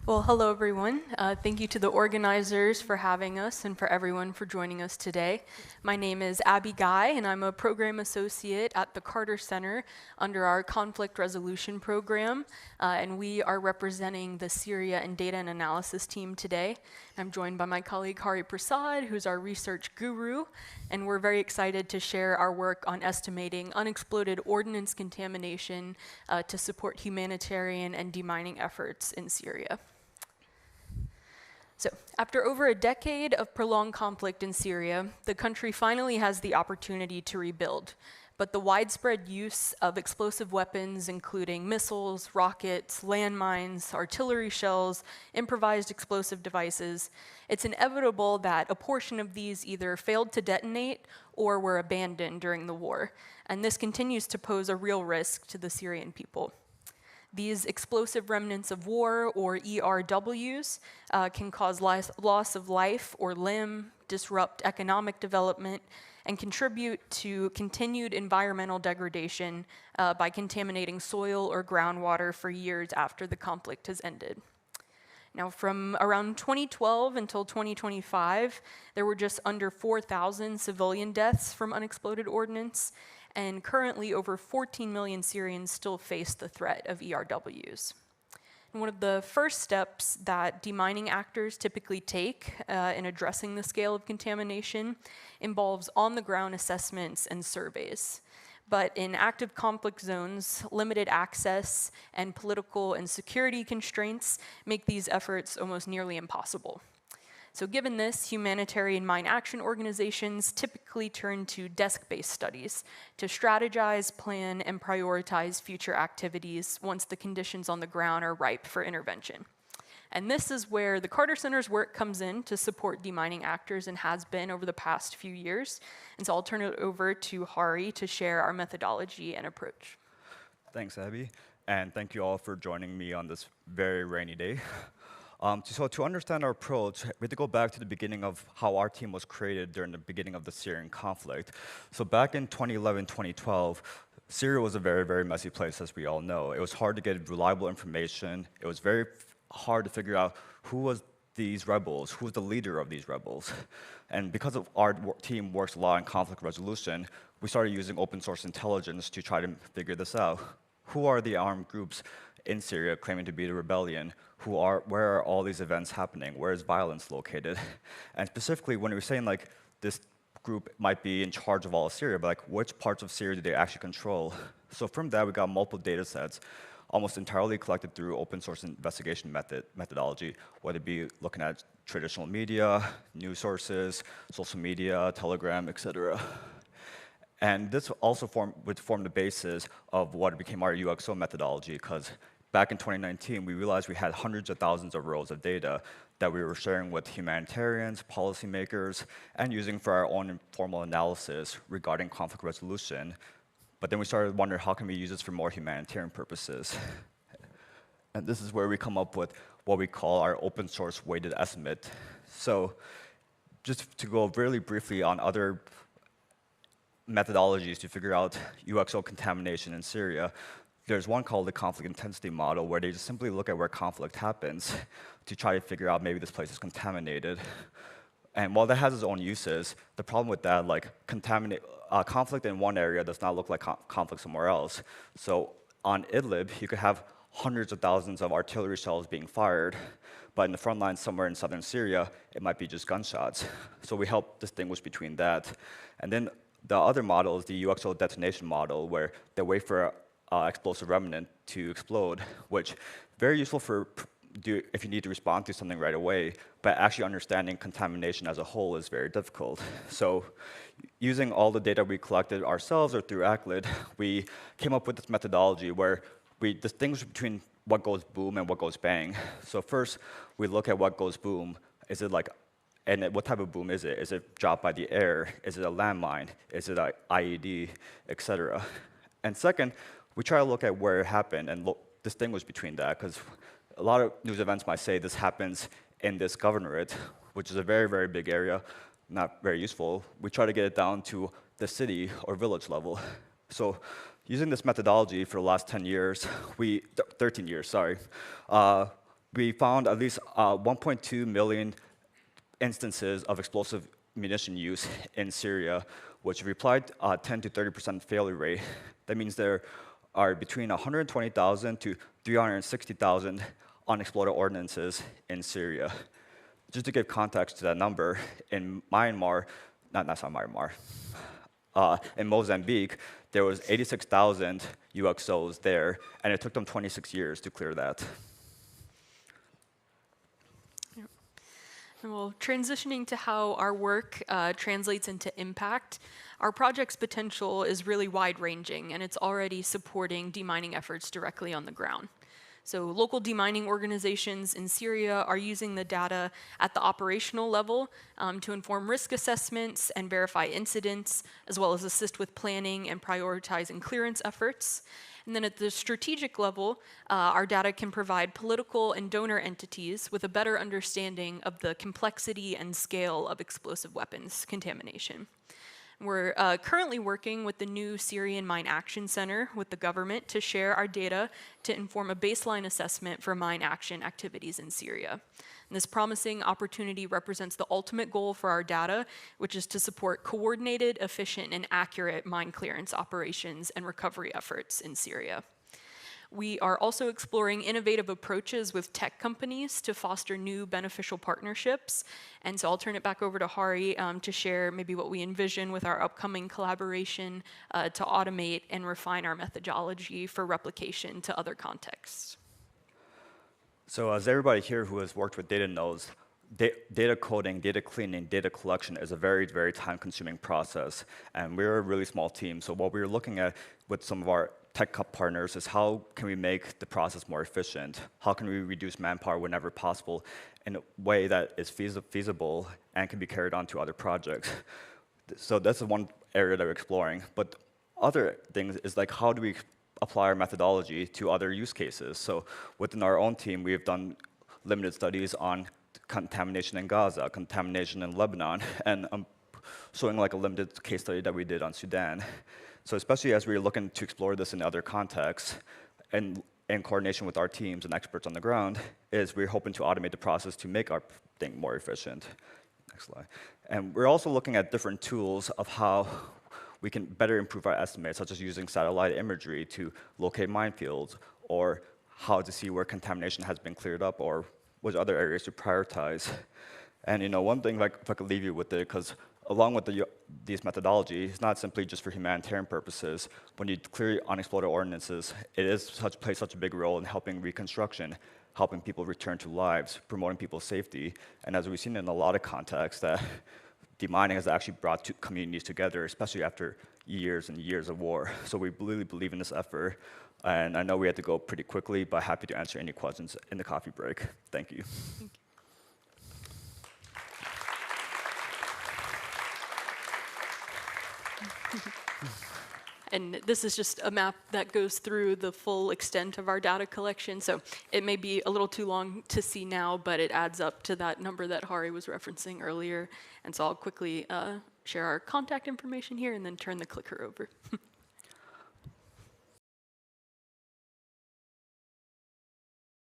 Well, hello everyone. Thank you to the organizers for having us and for everyone for joining us today. My name is Abby Guy, and I'm a program associate at the Carter Center under our conflict resolution program. And we are representing the Syria and data and analysis team today. I'm joined by my colleague Hari Prasad, who's our research guru, and we're very excited to share our work on estimating unexploded ordnance contamination to support humanitarian and demining efforts in Syria. So, after over a decade of prolonged conflict in Syria, the country finally has the opportunity to rebuild. But the widespread use of explosive weapons, including missiles, rockets, landmines, artillery shells, improvised explosive devices, it's inevitable that a portion of these either failed to detonate or were abandoned during the war. And this continues to pose a real risk to the Syrian people. These explosive remnants of war, or ERWs, can cause loss of life or limb, disrupt economic development, and contribute to continued environmental degradation by contaminating soil or groundwater for years after the conflict has ended. Now, from around 2012 until 2025, there were just under 4,000 civilian deaths from unexploded ordnance, and currently over 14 million Syrians still face the threat of ERWs. And one of the first steps that demining actors typically take in addressing the scale of contamination involves on-the-ground assessments and surveys. But in active conflict zones, limited access and political and security constraints make these efforts almost nearly impossible. So given this, humanitarian mine action organizations typically turn to desk-based studies to strategize, plan, and prioritize future activities once the conditions on the ground are ripe for intervention. And this is where the Carter Center's work comes in to support demining actors and has been over the past few years. And so I'll turn it over to Hari to share our methodology and approach. Thanks, Abby. And thank you all for joining me on this very rainy day. So to understand our approach, we have to go back to the beginning of how our team was created during the beginning of the Syrian conflict. So back in 2011, 2012, Syria was a very, very messy place, as we all know. It was hard to get reliable information. It was very hard to figure out who was these rebels, who was the leader of these rebels. And because of our team works a lot in conflict resolution, we started using open source intelligence to try to figure this out. Who are the armed groups in Syria claiming to be the rebellion? Where are all these events happening? Where is violence located? And specifically, when we're saying like this group might be in charge of all of Syria, but like which parts of Syria do they actually control? So from that, we got multiple data sets, almost entirely collected through open source investigation methodology, whether it be looking at traditional media, news sources, social media, Telegram, etc. And this also would form the basis of what became our UXO methodology, because back in 2019, we realized we had hundreds of thousands of rows of data that we were sharing with humanitarians, policymakers, and using for our own informal analysis regarding conflict resolution. But then we started wondering, how can we use this for more humanitarian purposes? And this is where we come up with what we call our open source weighted estimate. So just to go really briefly on other methodologies to figure out UXO contamination in Syria, there's one called the conflict intensity model, where they just simply look at where conflict happens to try to figure out maybe this place is contaminated. And while that has its own uses, the problem with that, like conflict in one area does not look like conflict somewhere else. So on Idlib, you could have hundreds of thousands of artillery shells being fired, but in the front line somewhere in southern Syria, it might be just gunshots. So we help distinguish between that. And then the other model is the UXO detonation model, where they wait for explosive remnant to explode, which very useful for if you need to respond to something right away, but actually understanding contamination as a whole is very difficult. So using all the data we collected ourselves or through ACLID, we came up with this methodology where we distinguish between what goes boom and what goes bang. So first, we look at what goes boom. Is it like, and what type of boom is it? Is it dropped by the air? Is it a landmine? Is it an IED, et cetera? And second, we try to look at where it happened and distinguish between that, because a lot of news events might say this happens in this governorate, which is a very, very big area, not very useful. We try to get it down to the city or village level. So using this methodology for the last 10 years, 13 years, sorry, we found at least 1.2 million instances of explosive munition use in Syria, which replied 10 to 30% failure rate. That means there are between 120,000 to 360,000 unexploded ordnances in Syria. Just to give context to that number, in Myanmar, not Myanmar, in Mozambique, there was 86,000 UXOs there, and it took them 26 years to clear that. Well, transitioning to how our work translates into impact, our project's potential is really wide-ranging, and it's already supporting demining efforts directly on the ground. So local demining organizations in Syria are using the data at the operational level to inform risk assessments and verify incidents, as well as assist with planning and prioritizing clearance efforts. And then at the strategic level, our data can provide political and donor entities with a better understanding of the complexity and scale of explosive weapons contamination. We're currently working with the new Syrian Mine Action Center with the government to share our data to inform a baseline assessment for mine action activities in Syria. And this promising opportunity represents the ultimate goal for our data, which is to support coordinated, efficient, and accurate mine clearance operations and recovery efforts in Syria. We are also exploring innovative approaches with tech companies to foster new beneficial partnerships. And so I'll turn it back over to Hari to share maybe what we envision with our upcoming collaboration to automate and refine our methodology for replication to other contexts. So as everybody here who has worked with data knows, data coding, data cleaning, data collection is a very, very time-consuming process. And we're a really small team. So what we're looking at with some of our tech partners is how can we make the process more efficient? How can we reduce manpower whenever possible in a way that is feasible and can be carried on to other projects? So that's the one area that we're exploring. But other things is like, how do we apply our methodology to other use cases? So within our own team, we have done limited studies on contamination in Gaza, contamination in Lebanon, and I'm showing like a limited case study that we did on Sudan. So especially as we're looking to explore this in other contexts, and in coordination with our teams and experts on the ground, is we're hoping to automate the process to make our thing more efficient. Next slide. And we're also looking at different tools of how we can better improve our estimates, such as using satellite imagery to locate minefields, or how to see where contamination has been cleared up, or which other areas to prioritize. And one thing, like, if I could leave you with it, because along with these methodologies, it's not simply just for humanitarian purposes. When you clear unexploded ordnances, it plays such a big role in helping reconstruction, helping people return to lives, promoting people's safety. And as we've seen in a lot of contexts, that demining has actually brought communities together, especially after years and years of war. So we really believe in this effort. And I know we had to go pretty quickly, but happy to answer any questions in the coffee break. Thank you. And this is just a map that goes through the full extent of our data collection. So it may be a little too long to see now, but it adds up to that number that Hari was referencing earlier. And so I'll quickly share our contact information here and then turn the clicker over.